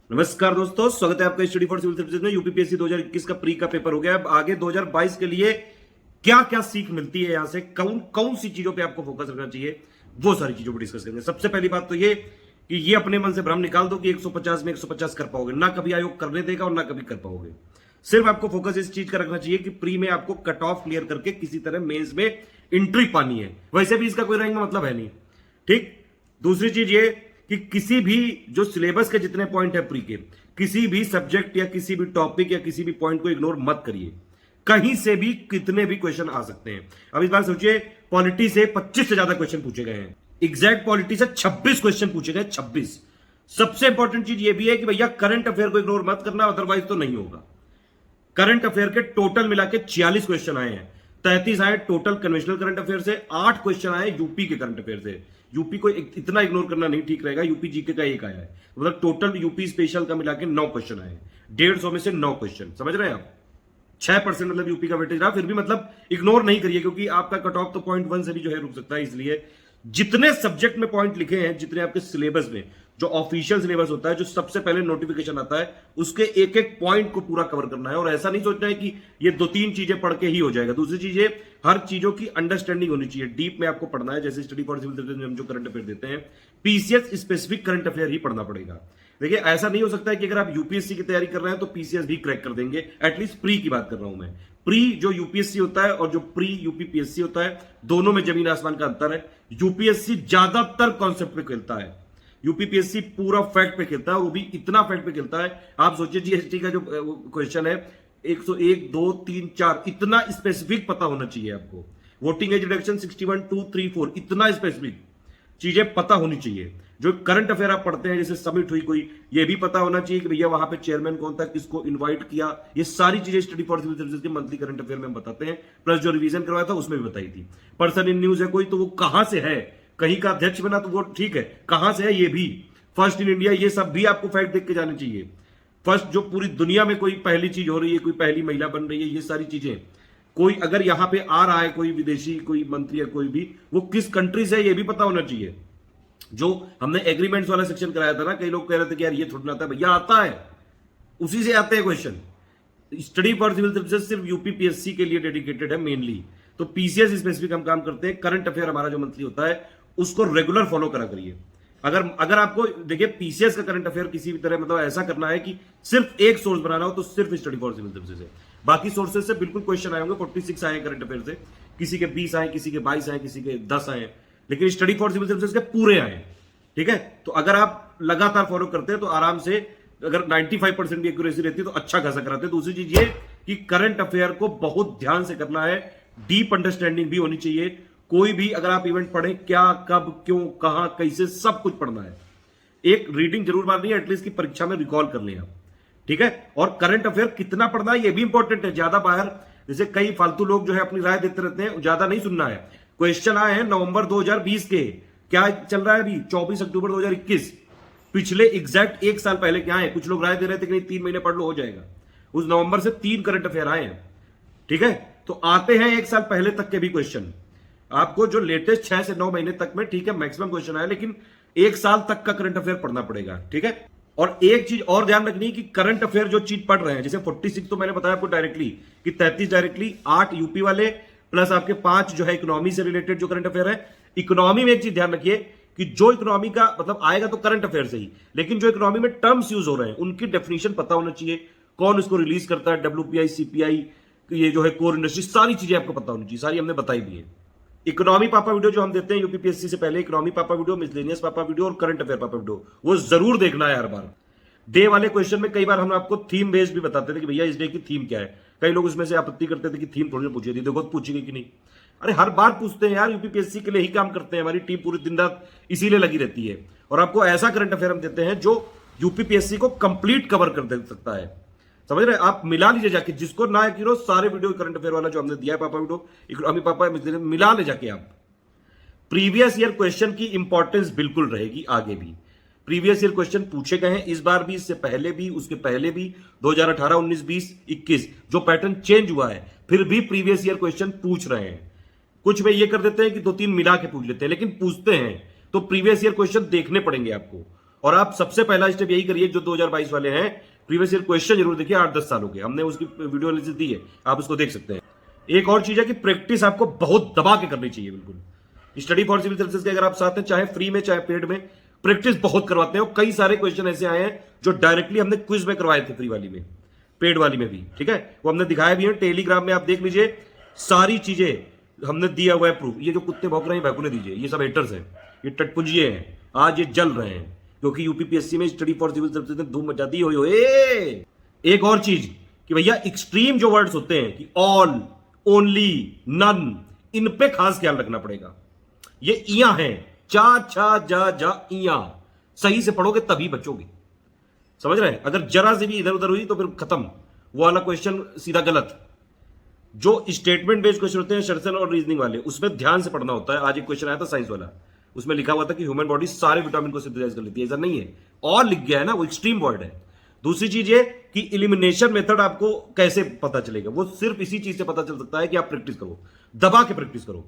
नमस्कार दोस्तों, स्वागत है आपका स्टडी फॉर सिविल सर्विसेज में। यूपीपीएससी 2021 का प्री का पेपर हो गया। अब आगे 2022 के लिए क्या क्या सीख मिलती है, यहां से कौन कौन सी चीजों पे आपको फोकस रखना चाहिए, वो सारी चीजों पर डिस्कस करेंगे। सबसे पहली बात तो ये कि ये अपने मन से भ्रम निकाल दो कि 150 में 150 कर पाओगे। ना कभी आयोग करने देगा और ना कभी कर पाओगे। सिर्फ आपको फोकस इस चीज का रखना चाहिए कि प्री में आपको कट ऑफ क्लियर करके किसी तरह मेंस में एंट्री पानी है। वैसे भी इसका कोई रैंक का मतलब है नहीं। ठीक। दूसरी चीज ये कि किसी भी जो सिलेबस के जितने पॉइंट है प्री के, किसी भी सब्जेक्ट या किसी भी टॉपिक या किसी भी पॉइंट को इग्नोर मत करिए। कहीं से भी कितने भी क्वेश्चन आ सकते हैं। अब इस बार सोचिए, पॉलिटी से 25 से ज्यादा क्वेश्चन पूछे गए हैं। एग्जैक्ट पॉलिटी से 26 क्वेश्चन पूछे गए, 26। सबसे इंपॉर्टेंट चीज ये भी है कि भैया करंट अफेयर को इग्नोर मत करना, अदरवाइज तो नहीं होगा। करंट अफेयर के टोटल मिला के 46 क्वेश्चन आए हैं। 33 आए टोटल कन्वेंशनल करंट अफेयर से, 8 क्वेश्चन आए यूपी के करंट अफेयर से। यूपी को इतना इग्नोर करना नहीं ठीक रहेगा। यूपी जीके का एक आया है, मतलब टोटल यूपी स्पेशल का मिला के 9 क्वेश्चन आए। 150 में से 9 क्वेश्चन, समझ रहे हैं आप। 6% मतलब यूपी का वेटेज रहा। फिर भी मतलब इग्नोर नहीं करिए, क्योंकि आपका कट ऑफ तो 0.1 से भी जो है रुक सकता है। इसलिए जितने सब्जेक्ट में पॉइंट लिखे हैं, जितने आपके सिलेबस में जो ऑफिशियल सिलेबस होता है, जो सबसे पहले नोटिफिकेशन आता है, उसके एक एक पॉइंट को पूरा कवर करना है। और ऐसा नहीं सोचना है कि ये 2-3 चीजें पढ़ के ही हो जाएगा। दूसरी चीज, हर चीजों की अंडरस्टैंडिंग होनी चाहिए। डीप में आपको पढ़ना है। जैसे स्टडी फॉर सिविल सर्विसेज में हम जो करंट अफेयर देते हैं, पीसीएस स्पेसिफिक करंट अफेयर ही पढ़ना पड़ेगा। देखिए, ऐसा नहीं हो सकता है कि अगर आप यूपीएससी की तैयारी कर रहे हैं तो पीसीएस भी क्रैक कर देंगे। एटलीस्ट प्री की बात कर रहा हूं मैं। प्री जो यूपीएससी होता है और जो प्री यूपीपीएससी होता है, दोनों में जमीन आसमान का अंतर है। यूपीएससी ज्यादातर कॉन्सेप्ट पे खेलता है, यूपीपीएससी पूरा फैक्ट पे खेलता है, और वो भी इतना फैक्ट पे खेलता है। आप सोचिए, जीएसटी का जो क्वेश्चन है 101, 2, 3, 4, इतना स्पेसिफिक पता होना चाहिए आपको। वोटिंग एज रिडक्शन 61, 2, 3, 4, इतना स्पेसिफिक चीजें पता होनी चाहिए। जो करंट अफेयर आप पढ़ते हैं, जैसे समिट हुई कोई, ये भी पता होना चाहिए कि भैया वहां पे चेयरमैन कौन था, किसको इनवाइट किया। ये सारी चीजें स्टडी फॉर सिविल सर्विसेज के मंथली करंट अफेयर में हम बताते हैं। प्लस जो रिवीजन करवाया था उसमें भी बताई थी। पर्सन इन न्यूज है कोई, तो वो कहां से है, कहीं का अध्यक्ष बना तो वो ठीक है, कहां से है ये भी, फर्स्ट इन इंडिया, ये सब भी आपको फैक्ट देख के जाने चाहिए। फर्स्ट जो पूरी दुनिया में कोई पहली चीज हो रही है, कोई पहली महिला बन रही है, ये सारी चीजें, कोई अगर यहां पे आ रहा है, कोई विदेशी कोई मंत्री या कोई भी, वो किस कंट्री से है ये भी पता होना चाहिए। जो हमने एग्रीमेंट्स वाला सेक्शन कराया था ना, कई लोग कह रहे थे कि यार ये थोड़ा आता है, भैया आता है, उसी से आते हैं question. Study for civil services सिर्फ यूपीपीएससी के लिए डेडिकेटेड है मेनली। तो पीसीएस स्पेसिफिक हम काम करते हैं। करंट अफेयर हमारा जो मंथली होता है, उसको रेगुलर फॉलो करा करिए। अगर आपको देखिए पीसीएस का करंट अफेयर किसी भी तरह मतलब ऐसा करना है कि सिर्फ एक सोर्स बनाना हो, तो सिर्फ स्टडी फॉर सिविल सर्विसेज है। बाकी सोर्सेज से बिल्कुल क्वेश्चन आए होंगे, 46 आए करंट अफेयर से, किसी के 20 आए, किसी के 22 आए, किसी के 10 आए, लेकिन स्टडी फॉर सिविल सर्विसेज के पूरे आए। ठीक है, तो अगर आप लगातार फॉलो करते हैं तो आराम से, अगर 95% की एक्यूरेसी रहती है तो अच्छा खासा कराते हैं। दूसरी चीज ये कि करंट अफेयर को बहुत ध्यान से करना है, डीप अंडरस्टैंडिंग भी होनी चाहिए। कोई भी अगर आप इवेंट पढ़ें, क्या, कब, क्यों, कहां, कैसे, सब कुछ पढ़ना है। एक रीडिंग जरूर मारनी है, एटलीस्ट की परीक्षा में रिकॉल कर लें आप। ठीक है, और करंट अफेयर कितना पढ़ना है ये भी इंपॉर्टेंट है। ज्यादा बाहर जैसे कई फालतू लोग जो है अपनी राय देते रहते हैं, ज्यादा नहीं सुनना है। क्वेश्चन आए हैं नवंबर 2020 के, क्या चल रहा है अभी 24 अक्टूबर 2021, पिछले एग्जैक्ट एक साल पहले क्या है। कुछ लोग राय दे रहे थे कि 3 महीने पढ़ लो हो जाएगा। उस नवंबर से 3 करंट अफेयर आए हैं। ठीक है, तो आते हैं एक साल पहले तक के भी क्वेश्चन आपको, जो लेटेस्ट 6 से 9 महीने तक में, ठीक है, मैक्सिमम क्वेश्चन आए, लेकिन एक साल तक का करंट अफेयर पढ़ना पड़ेगा। ठीक है, और एक चीज और ध्यान रखनी कि करंट अफेयर जो चीज पढ़ रहे हैं, जैसे 46 तो मैंने बताया आपको डायरेक्टली कि 33 डायरेक्टली, 8 यूपी वाले, प्लस आपके 5 जो है इकोनॉमी से रिलेटेड जो करंट अफेयर है। इकोनॉमी में एक चीज ध्यान रखिए कि जो इकोनॉमी का मतलब आएगा तो करंट अफेयर से ही, लेकिन जो इकोनॉमी में टर्म्स यूज हो रहे हैं उनकी डेफिनेशन पता होना चाहिए। कौन उसको रिलीज करता है, डब्ल्यूपीआई, सीपीआई, ये जो है कोर इंडस्ट्री, सारी चीजें आपको पता होनी चाहिए। सारी हमने बताई भी है। इकोनॉमी पापा वीडियो जो हम देते हैं यूपीपीएससी से पहले, इकोनॉमी पापा वीडियो, मिसलेनियस पापा वीडियो और करंट अफेयर पापा वीडियो, वो जरूर देखना है हर बार। डे वाले क्वेश्चन में कई बार हम आपको थीम बेस्ड भी बताते थे कि भैया इस डे की थीम क्या है। कई लोग उसमें से आपत्ति करते थे कि थीम थोड़ी ना पूछी थी, देखो पूछी गई कि नहीं। अरे हर बार पूछते हैं यार, यूपीपीएससी के लिए ही काम करते हैं, हमारी टीम पूरी दिन रात इसीलिए लगी रहती है। और आपको ऐसा करंट अफेयर हम देते हैं जो यूपीपीएससी को कंप्लीट कवर कर दे सकता है। समझ रहे, आप मिला लीजिए जाके, जिसको ना कीरो सारे वीडियो करंट अफेयर वाला जो हमने दिया है पापा वीडियो, इकोनॉमी पापा, मिला ले जाके आप। प्रीवियस ईयर क्वेश्चन की इंपॉर्टेंस बिल्कुल रहेगी आगे भी। प्रीवियस ईयर क्वेश्चन पूछे गए हैं इस बार भी, इससे पहले भी, उसके पहले भी, 2018, 19, 20, 21 जो पैटर्न चेंज हुआ है, फिर भी प्रीवियस ईयर क्वेश्चन पूछ रहे हैं। कुछ में ये कर देते हैं कि 2-3 मिला के पूछ लेते हैं, लेकिन पूछते हैं तो प्रीवियस ईयर क्वेश्चन देखने पड़ेंगे आपको। और आप सबसे पहला स्टेप यही करिए, जो 2022 वाले हैं, प्रीवियस ईयर क्वेश्चन जरूर देखिए। 8-10 साल हो गए, हमने उसकी वीडियो एनालिसिस दी है, आप उसको देख सकते हैं। एक और चीज है कि प्रैक्टिस आपको बहुत दबा के करनी चाहिए। बिल्कुल स्टडी फॉर सिविल सर्विसेज के अगर आप साथ हैं, चाहे फ्री में चाहे पेड में, प्रैक्टिस बहुत करवाते हैं। और कई सारे क्वेश्चन ऐसे आए हैं जो डायरेक्टली हमने क्विज में करवाए थे, फ्री वाली में, पेड वाली में भी, ठीक है, वो हमने दिखाया भी है। टेलीग्राम में आप देख लीजिए, सारी चीजें हमने दिया हुआ है प्रूफ। ये जो कुत्ते भौंक रहे हैं भैंकुने दीजिए, ये सब हेटर्स हैं, ये टटपुंजिए हैं, आज ये जल रहे हैं क्योंकि यूपीपीएससी में स्टडी फॉर सिविल सर्विसेज ने धूम मचा दी। हो एक और चीज कि भैया एक्सट्रीम जो वर्ड्स होते हैं कि ऑल, ओनली, नन, इन पे खास ख्याल रखना पड़ेगा। ये इया है, चा छा जा जा इया, सही से पढ़ोगे तभी बचोगे, समझ रहे हैं। अगर जरा से भी इधर उधर हुई तो फिर खत्म, वो वाला क्वेश्चन सीधा गलत। जो स्टेटमेंट बेस्ड क्वेश्चन होते हैं, सर्चन और रीजनिंग वाले, उसमें ध्यान से पढ़ना होता है। आज एक क्वेश्चन आया था साइंस वाला, उसमें लिखा हुआ था कि ह्यूमन बॉडी सारे विटामिन को सिंथेसाइज कर लेती है, ऐसा नहीं है, और लिख गया है ना, वो एक्सट्रीम वर्ड है। दूसरी चीज ये कि इलिमिनेशन मेथड आपको कैसे पता चलेगा, वो सिर्फ इसी चीज से पता चल सकता है कि आप प्रैक्टिस करो, दबा के प्रैक्टिस करो।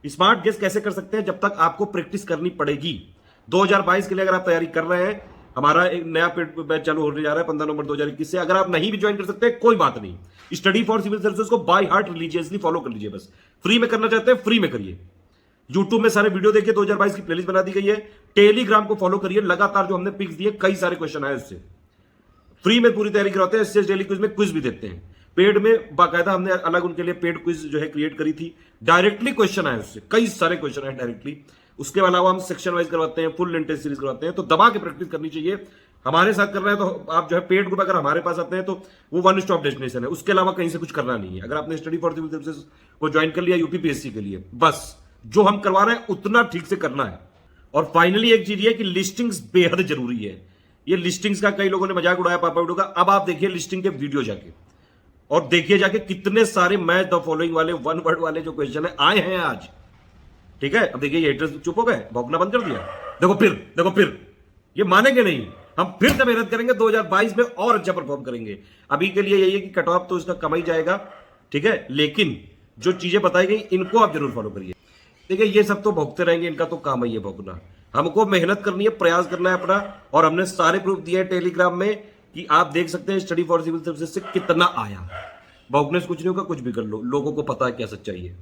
स्मार्ट गेस कैसे कर सकते हैं, जब तक आपको प्रैक्टिस करनी पड़ेगी। 2022 के लिए अगर आप तैयारी कर रहे हैं, हमारा एक नया बैच चालू होने जा रहा है 15 नवंबर 2021 से। अगर आप नहीं भी ज्वाइन कर सकते कोई बात नहीं, स्टडी फॉर सिविल सर्विसेज को बाय हार्ट रिलीजियसली फॉलो कर लीजिए। बस फ्री में करना चाहते हैं फ्री में करिए, यूट्यूब में सारे वीडियो देखिए, 2022 की प्लेलिस्ट बना दी गई है। टेलीग्राम को फॉलो करिए, लगातार जो हमने पिक्स दिए, कई सारे क्वेश्चन आए उससे, फ्री में पूरी तैयारी कराते हैं। एसएस डेली क्विज में क्विज भी देते हैं, पेड में बाकायदा हमने अलग उनके लिए पेड क्विज जो है क्रिएट करी थी, डायरेक्टली क्वेश्चन आए उससे, कई सारे क्वेश्चन आए डायरेक्टली। उसके अलावा हम सेक्शन वाइज करवाते हैं, फुल लेंथ टेस्ट सीरीज करवाते हैं। तो दबा के प्रैक्टिस करनी चाहिए। हमारे साथ कर रहे हैं तो आप जो है पेड ग्रुप अगर हमारे पास आते हैं तो वो वन स्टॉप डेस्टिनेशन है, उसके अलावा कहीं से कुछ करना नहीं है। अगर आपने स्टडी फॉर सिविल सर्विसेज को ज्वाइन कर लिया यूपीपीएससी के लिए, बस जो हम करवा रहे हैं उतना ठीक से करना है। और फाइनली एक चीज ये कि लिस्टिंग्स बेहद जरूरी है। ये लिस्टिंग्स का कई लोगों ने मजाक उड़ाया पापा वीडियो का, अब आप देखिए लिस्टिंग के वीडियो जाके, और देखिए जाके कितने सारे मैच द फॉलोइंग वाले वन वर्ड वाले जो क्वेश्चन है आए हैं आज, ठीक है। अब देखिए ये हेटर्स चुप हो गए, भौंकना बंद कर दिया। देखो फिर ये मानेंगे नहीं, हम फिर से मेहनत करेंगे, 2022 में और अच्छा परफॉर्म करेंगे। अभी के लिए यही है कि कट ऑफ तो इसका कम ही जाएगा, ठीक है, लेकिन जो चीजें बताई गई इनको आप जरूर फॉलो करिए। देखिए ये सब तो भौंकते रहेंगे, इनका तो काम ही है भौंकना। हमको मेहनत करनी है, प्रयास करना है अपना, और हमने सारे प्रूफ दिए हैं टेलीग्राम में कि आप देख सकते हैं स्टडी फॉर सिविल सर्विसेज से कितना आया। भौंकने से कुछ नहीं होगा, कुछ भी कर लो, लोगों को पता है क्या सच्चाई है।